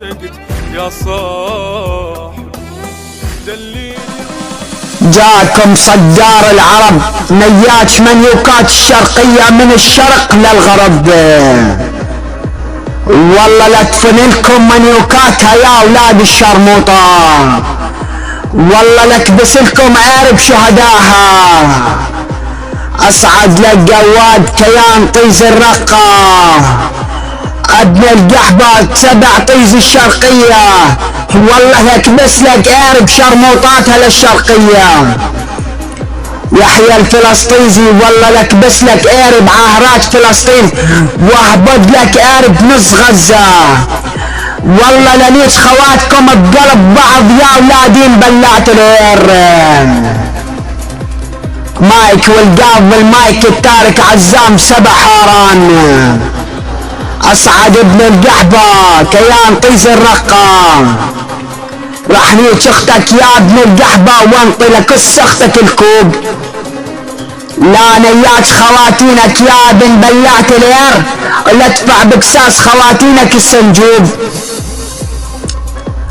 يا صاحب دليني. جاكم صدار العرب نياج منيوكات الشرقية من الشرق للغرب، والله لا تفنلكم منيوكاتها يا اولاد الشرموطة، والله لكبسلكم عارب شهداها. اصعد لك جواد كيان طيز الرقة ابن القحبة 7 طيز الشرقية، والله لكبس لك عارب شرموطاتها للشرقية. يحيى الفلسطيزي والله لكبس لك عارب عاهرات فلسطين واهبط لك عارب نص غزة، والله لنيش خواتكم بقلب بعض يا اولادين بلعت العير. مايك والقاف بالمايك التارك عزام 7 حاران. اصعد ابن القحبة كيان طيز الرقة، راح نيش اختك يا ابن القحبة وانطي لك اختك الكوب. لا نياج خواتينك يا ابن بلعت العير، ولا ادفع بكساس خواتينك السنجوب،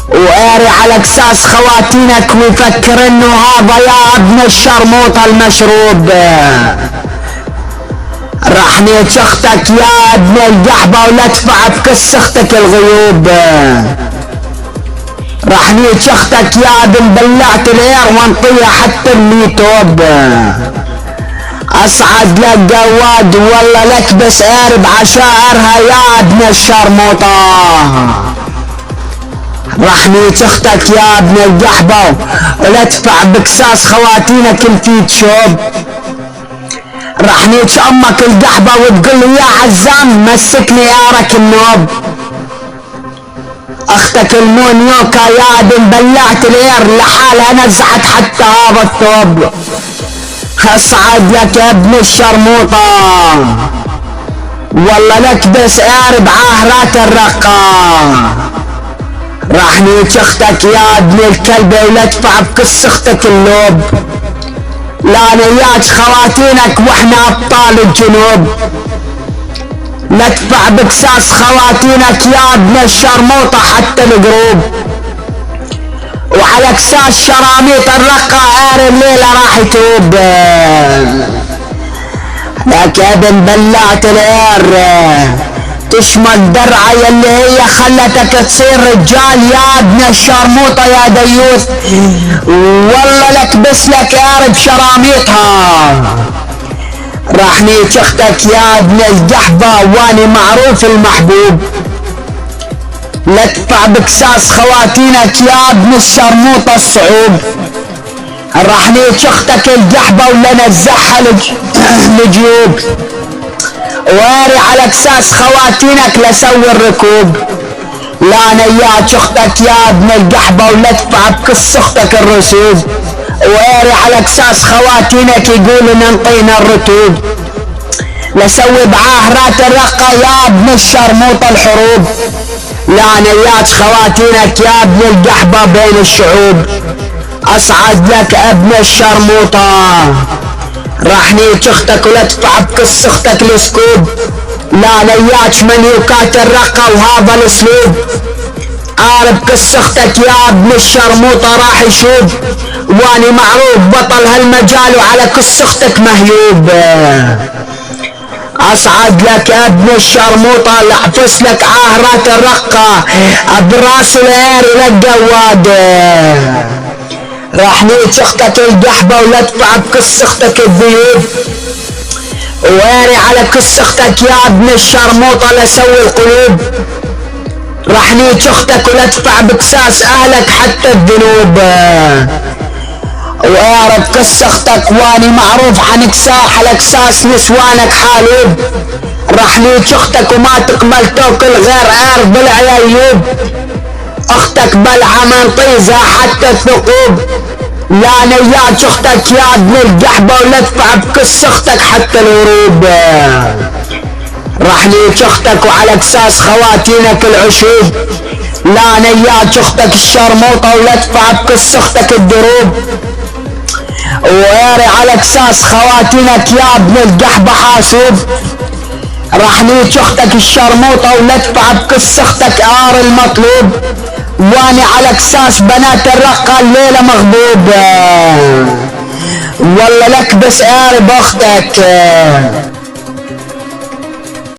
وقاري على كساس خواتينك ويفكر انه هذا يا ابن الشرموطة المشروب. راح نيج اختك يا ابن القحبة ولا ادفع بكس اختك الغيوب. راح نيج اختك يا ابن بلعت العير وانطيها حتى الميتوب. اصعد لك جواد والله لكبس قارب عشائرها يا ابن الشرموطة. راح نيج اختك يا ابن القحبة ولا ادفع بكساس خواتينك الفيت شوب. راح نيج امك القحبة وتقول له يا عزام مسكني يارك النوب. اختك المونيوكا يا ابن بلعت العير لحالها نزحت حتى هذا الثوب. اصعد لك يا ابن الشرموطة والله لكبس قارب عاهرات الرقة. راح نيج اختك يا ابن الكلبة ولا ادفع بكس اختك اللوب. لا نياج خواتينك واحنا ابطال الجنوب، لا ادفع بكساس خواتينك يا ابن الشرموطة حتى القروب. وعلى كساس شراميط الرقة عار الليلة راح يتوب. لك يا ابن بلعت العير تشمل درعة يلي هي خلتك تصير رجال يا ابن الشرموطة يا ديوث، والله لكبس لك عارب شراميطها. راح نيج اختك يا ابن القحبة واني معروف المحبوب، لا تدفع بكساس خواتينك يا ابن الشرموطة الصعوب. راح نيج اختك القحبة ولا نزحها لجيوب، واري على كساس خواتينك لسوي الركوب. لا نياج اختك يا ابن القحبة ولا تدفع بكس اختك الرسوب، واري على كساس خواتينك يقولوا ننطينا الرتوب. لسوي بعاهرات الرقة يا ابن الشرموطة الحروب. لا نياج خواتينك يا ابن القحبة بين الشعوب. اصعد لك ابن الشرموطة راح نيج اختك ولا تدفع بكس اختك السكوب. لا نياج منيوكات الرقة وهذا الاسلوب، عارب كس اختك يا ابن الشرموطة راح يشوب، واني معروف بطل هالمجال وعلى كس اختك مهيوب. اصعد لك ابن الشرموطة لعفس لك عاهرات الرقة براس العير لك جواد. راح نيج اختك القحبة ولا تدفع بكس اختك الذيوب، واري على كس اختك يا ابن الشرموطة لسوي القلوب. راح نيج اختك ولا تدفع بكساس اهلك حتى الذنوب، وارب كس اختك واني معروف عن كساح على كساس نسوانك حالوب. راح نيج اختك وما تقبل توكل غير عارف بالعيوب، اختك بلعة من طيزها حتى الثقوب. لا نياج اختك يا ابن القحبة ولا تدفع بكس اختك حتى الهروب. راح نيج اختك وعلى كساس خواتينك العشوب. لا نياج اختك الشرموطة ولا تدفع بكس اختك الدروب، واري على كساس خواتينك يا ابن القحبة حاسوب. راح ليك اختك الشرموطة ولا ادفع بقص اختك عار المطلوب، واني على اكساس بنات الرقة الليلة مغضوب. والله لك بس قارب اختك.